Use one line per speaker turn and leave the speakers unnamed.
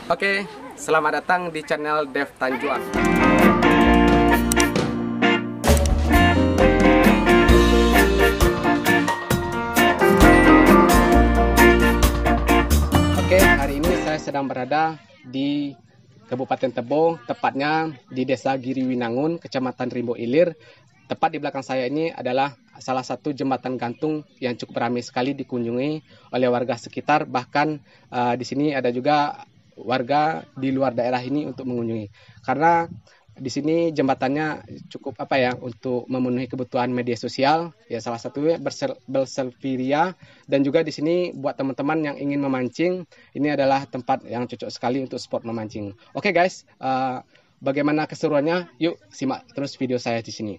Oke, selamat datang di channel Dev Tanjuan. Oke, hari ini saya sedang berada di Kabupaten Tebo, tepatnya di Desa Giriwinangun, Kecamatan Rimbo Ilir. Tepat di belakang saya ini adalah salah satu jembatan gantung yang cukup ramai sekali dikunjungi oleh warga sekitar. Bahkan di sini ada juga warga di luar daerah ini untuk mengunjungi. Karena di sini jembatannya cukup untuk memenuhi kebutuhan media sosial. Ya, salah satunya berselfie dan juga di sini buat teman-teman yang ingin memancing, ini adalah tempat yang cocok sekali untuk spot memancing. Oke guys, bagaimana keseruannya? Yuk simak terus video saya di sini.